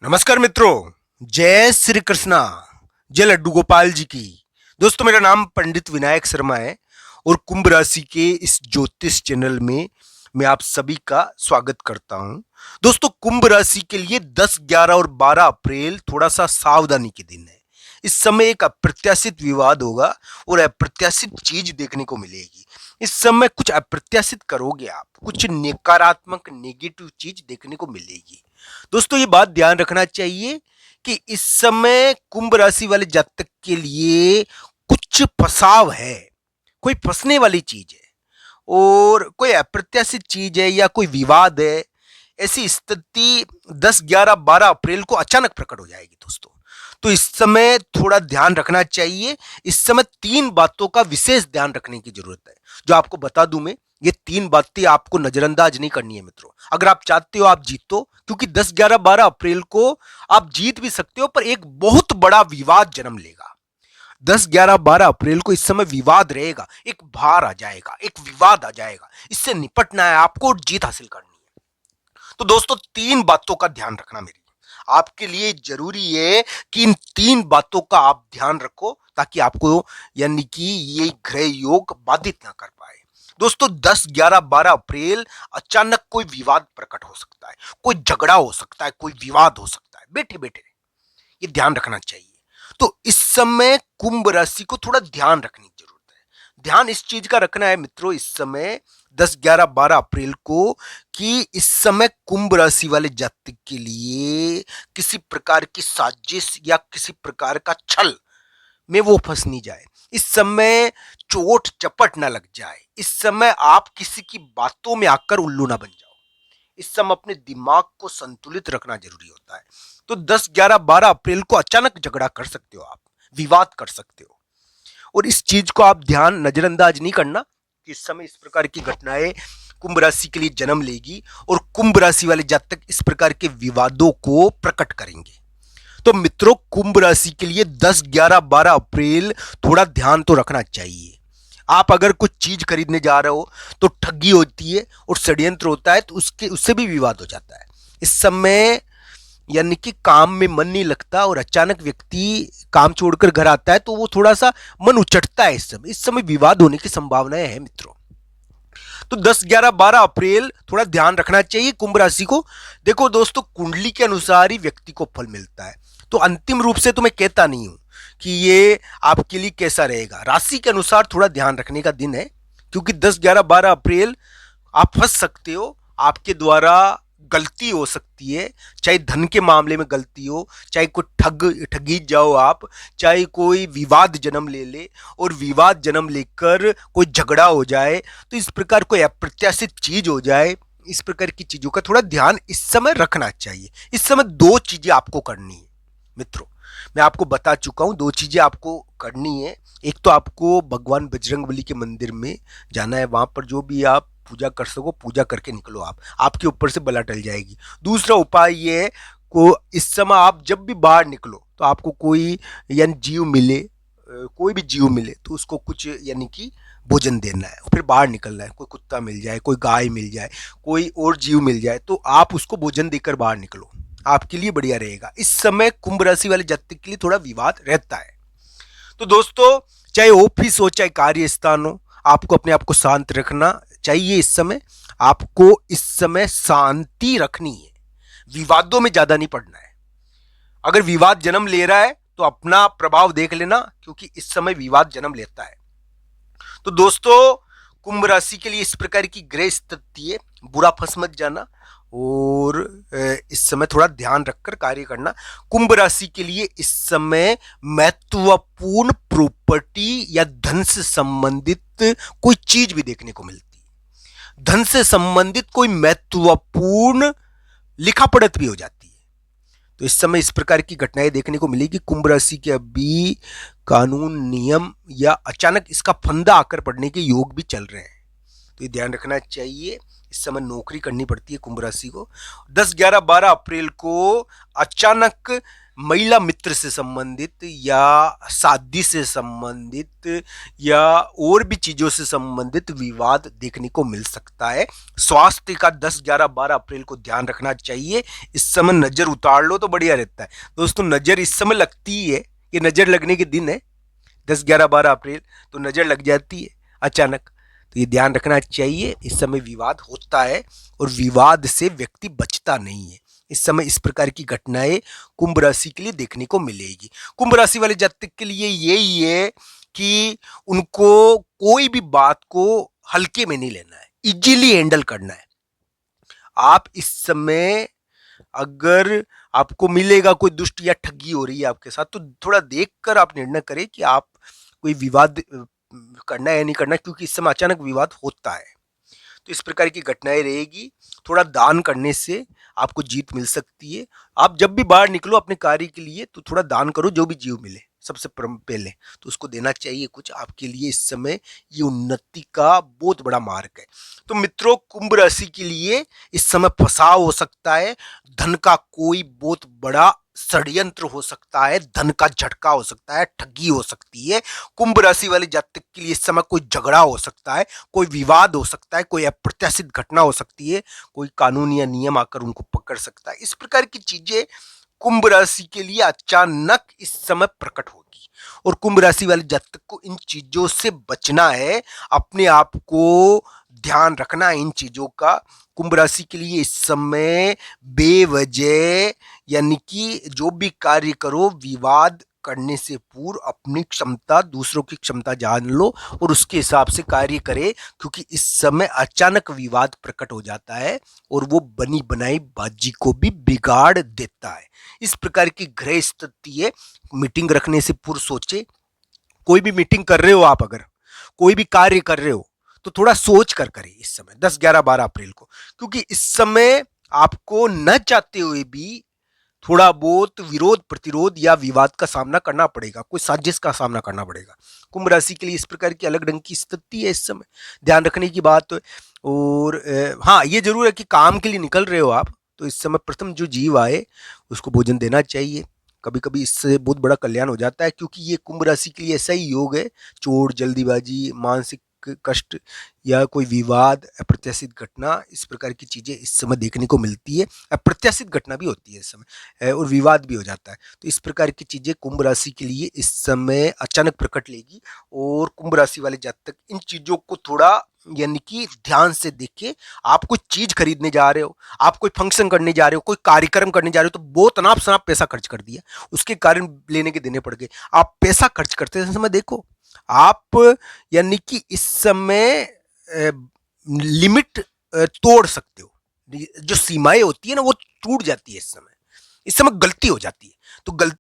नमस्कार मित्रों, जय श्री कृष्णा, जय लड्डू गोपाल जी की। दोस्तों, मेरा नाम पंडित विनायक शर्मा है और कुंभ राशि के इस ज्योतिष चैनल में मैं आप सभी का स्वागत करता हूं। दोस्तों, कुंभ राशि के लिए 10, 11 और 12 अप्रैल थोड़ा सा सावधानी के दिन है। इस समय एक अप्रत्याशित विवाद होगा और अप्रत्याशित चीज देखने को मिलेगी। इस समय कुछ अप्रत्याशित करोगे आप, कुछ नकारात्मक नेगेटिव चीज देखने को मिलेगी। दोस्तों, ये बात ध्यान रखना चाहिए कि इस समय कुंभ राशि वाले जातक के लिए कुछ फसाव है, कोई फंसने वाली चीज है और कोई अप्रत्याशित चीज है या कोई विवाद है। ऐसी स्थिति 10, 11, 12 अप्रैल को अचानक प्रकट हो जाएगी दोस्तों। तो इस समय थोड़ा ध्यान रखना चाहिए। इस समय 3 बातों का विशेष ध्यान रखने की जरूरत है, जो आपको बता दूं मैं। ये 3 बातें आपको नजरअंदाज नहीं करनी है मित्रों। अगर आप चाहते हो आप जीतो, क्योंकि 10, 11, 12 अप्रैल को आप जीत भी सकते हो, पर एक बहुत बड़ा विवाद जन्म लेगा। 10, 11, 12 अप्रैल को इस समय विवाद रहेगा, एक भार आ जाएगा, एक विवाद आ जाएगा। इससे निपटना है आपको और जीत हासिल करनी है। तो दोस्तों, 3 बातों का ध्यान रखना मेरी आपके लिए जरूरी है कि इन 3 बातों का आप ध्यान रखो, ताकि आपको यानी कि ये ग्रह योग बाधित ना कर पाए। दोस्तों, 10, 11, 12 अप्रैल अचानक कोई विवाद प्रकट हो सकता है, कोई झगड़ा हो सकता है, कोई विवाद हो सकता है बैठे बैठे। ये ध्यान रखना चाहिए। तो इस समय कुंभ राशि को थोड़ा ध्यान रखने की जरूरत है। ध्यान इस चीज का रखना है मित्रों इस समय 10, 11, 12 अप्रैल को, कि इस समय कुंभ राशि वाले जातक के लिए किसी प्रकार की साजिश या किसी प्रकार का छल में वो फंस नहीं जाए। इस समय चोट चपट ना लग जाए। इस समय आप किसी की बातों में आकर उल्लू ना बन जाओ। इस समय अपने दिमाग को संतुलित रखना जरूरी होता है। तो 10, 11, 12 अप्रैल को अचानक झगड़ा कर सकते हो आप, विवाद कर सकते हो, और इस चीज को आप ध्यान नजरअंदाज नहीं करना कि इस समय इस प्रकार की घटनाएं कुंभ राशि के लिए जन्म लेगी और कुंभ राशि वाले जातक इस प्रकार के विवादों को प्रकट करेंगे। तो मित्रों, कुंभ राशि के लिए 10, 11, 12 अप्रैल थोड़ा ध्यान तो रखना चाहिए। आप अगर कुछ चीज खरीदने जा रहे हो तो ठगी होती है और षड्यंत्र होता है, तो उससे भी विवाद हो जाता है। इस समय यानी कि काम में मन नहीं लगता और अचानक व्यक्ति काम छोड़कर घर आता है तो वो थोड़ा सा मन उचटता है। इस समय विवाद होने की संभावनाएं हैं मित्रों। तो 10, 11, 12 अप्रैल थोड़ा ध्यान रखना चाहिए कुंभ राशि को। देखो दोस्तों, कुंडली के अनुसार ही व्यक्ति को फल मिलता है, तो अंतिम रूप से तो मैं कहता नहीं हूं कि ये आपके लिए कैसा रहेगा। राशि के अनुसार थोड़ा ध्यान रखने का दिन है, क्योंकि 10, 11, 12 अप्रैल आप फंस सकते हो। आपके द्वारा गलती हो सकती है, चाहे धन के मामले में गलती हो, चाहे कोई ठगी जाओ आप, चाहे कोई विवाद जन्म ले ले और विवाद जन्म लेकर कोई झगड़ा हो जाए, तो इस प्रकार कोई अप्रत्याशित चीज हो जाए। इस प्रकार की चीजों का थोड़ा ध्यान इस समय रखना चाहिए। इस समय 2 चीजें आपको करनी है मित्रों। मैं आपको बता चुका हूं 2 चीजें आपको करनी है। एक तो आपको भगवान बजरंगबली के मंदिर में जाना है, वहां पर जो भी आप पूजा कर सको पूजा करके निकलो। आप आपके ऊपर से बला टल जाएगी। दूसरा उपाय ये है, को इस समय आप जब भी बाहर निकलो तो आपको कोई यानी जीव मिले, कोई भी जीव मिले तो उसको कुछ यानी कि भोजन देना है, फिर बाहर निकलना है। कोई कुत्ता मिल जाए, कोई गाय मिल जाए, कोई और जीव मिल जाए, तो आप उसको भोजन देकर बाहर निकलो, आपके लिए बढ़िया रहेगा। इस समय कुंभ राशि वाले जातक के लिए थोड़ा विवाद रहता है। तो दोस्तों, चाहे ऑफिस हो चाहे कार्यस्थान हो, आपको अपने आप को शांत रखना चाहिए। इस समय आपको इस समय शांति रखनी है, विवादों में ज्यादा नहीं पड़ना है। अगर विवाद जन्म ले रहा है तो अपना प्रभाव देख लेना, क्योंकि इस समय विवाद जन्म लेता है। तो दोस्तों, कुंभ राशि के लिए इस प्रकार की ग्रह स्थिति है, बुरा फंस मत जाना और इस समय थोड़ा ध्यान रखकर कार्य करना। कुंभ राशि के लिए इस समय महत्वपूर्ण प्रॉपर्टी या धन से संबंधित कोई चीज भी देखने को मिलती है। धन से संबंधित कोई महत्वपूर्ण लिखा पढ़त भी हो जाती है। तो इस समय इस प्रकार की घटनाएं देखने को मिलेगी। कुंभ राशि के अभी कानून नियम या अचानक इसका फंदा आकर पड़ने के योग भी चल रहे हैं, तो ये ध्यान रखना चाहिए। इस समय नौकरी करनी पड़ती है कुंभ राशि को। 10, 11, 12 अप्रैल को अचानक महिला मित्र से संबंधित या शादी से संबंधित या और भी चीजों से संबंधित विवाद देखने को मिल सकता है। स्वास्थ्य का 10, 11, 12 अप्रैल को ध्यान रखना चाहिए। इस समय नजर उतार लो तो बढ़िया रहता है। दोस्तों नजर इस समय लगती ही है, ये नजर लगने के दिन है 10, 11, 12 अप्रैल, तो नजर लग जाती है अचानक, तो ये ध्यान रखना चाहिए। इस समय विवाद होता है और विवाद से व्यक्ति बचता नहीं है। इस समय इस प्रकार की घटनाएं कुंभ राशि के लिए देखने को मिलेगी। कुंभ राशि वाले जातक के लिए यही है कि उनको कोई भी बात को हल्के में नहीं लेना है, इजीली हैंडल करना है। आप इस समय अगर आपको मिलेगा कोई दुष्ट या ठगी हो रही है आपके साथ, तो थोड़ा देखकर आप निर्णय करें कि आप कोई विवाद करना है या नहीं करना, क्योंकि इस समय अचानक विवाद होता है। तो इस प्रकार की घटनाएं रहेगी। थोड़ा दान करने से आपको जीत मिल सकती है। आप जब भी बाहर निकलो अपने कार्य के लिए तो थोड़ा दान करो, जो भी जीव मिले सबसे पहले तो उसको देना चाहिए कुछ। आपके लिए इस समय ये उन्नति का बहुत बड़ा मार्ग है। तो मित्रों कुंभ राशि के लिए इस समय फसाव हो सकता है, धन का कोई बहुत बड़ा षड्यंत्र हो सकता है, धन का झटका हो सकता है, ठगी हो सकती है। कुंभ राशि वाले जातक के लिए इस समय कोई झगड़ा हो सकता है, कोई विवाद हो सकता है, कोई अप्रत्याशित घटना हो सकती है, कोई कानून या नियम आकर उनको पकड़ सकता है। इस प्रकार की चीजें कुंभ राशि के लिए अचानक इस समय प्रकट होगी और कुंभ राशि वाले जातक को इन चीजों से बचना है, अपने आप को ध्यान रखना है इन चीजों का। कुंभ राशि के लिए इस समय बेवजह यानी कि जो भी कार्य करो विवाद करने से पूर्व अपनी क्षमता दूसरों की क्षमता जान लो और उसके हिसाब से कार्य करे, क्योंकि इस समय अचानक विवाद प्रकट हो जाता है और वो बनी बनाई बाजी को भी बिगाड़ देता है। इस प्रकार की ग्रह स्थिति है। मीटिंग रखने से पूर्व सोचे। कोई भी मीटिंग कर रहे हो आप, अगर कोई भी कार्य कर रहे हो तो थोड़ा सोच कर करें इस समय 10, 11, 12 अप्रैल को, क्योंकि इस समय आपको न चाहते हुए भी थोड़ा बहुत विरोध प्रतिरोध या विवाद का सामना करना पड़ेगा, कोई साजिश का सामना करना पड़ेगा। कुंभ राशि के लिए इस प्रकार की अलग ढंग की स्थिति है इस समय, ध्यान रखने की बात है। और हाँ ये जरूर है कि काम के लिए निकल रहे हो आप, तो इस समय प्रथम जो जीव आए उसको भोजन देना चाहिए। कभी कभी इससे बहुत बड़ा कल्याण हो जाता है, क्योंकि ये कुंभ राशि के लिए ऐसा ही योग है। चोट, जल्दीबाजी, मानसिक कष्ट या कोई विवाद, अप्रत्याशित घटना, इस प्रकार की चीजें इस समय देखने को मिलती है। अप्रत्याशित घटना भी होती है इस समय और विवाद भी हो जाता है। तो इस प्रकार की चीजें कुंभ राशि के लिए इस समय अचानक प्रकट लेगी और कुंभ राशि वाले जातक इन चीजों को थोड़ा यानी कि ध्यान से देखिए। आप कोई चीज खरीदने जा रहे हो, आप कोई फंक्शन करने जा रहे हो, कोई कार्यक्रम करने जा रहे हो, तो बहुत अनाप शनाप पैसा खर्च कर दिया, उसके कारण लेने के देने पड़ गए। आप पैसा खर्च करते समय देखो आप यानी कि इस समय लिमिट तोड़ सकते हो। जो सीमाएं होती है ना वो टूट जाती है इस समय। इस समय गलती हो जाती है, तो गलती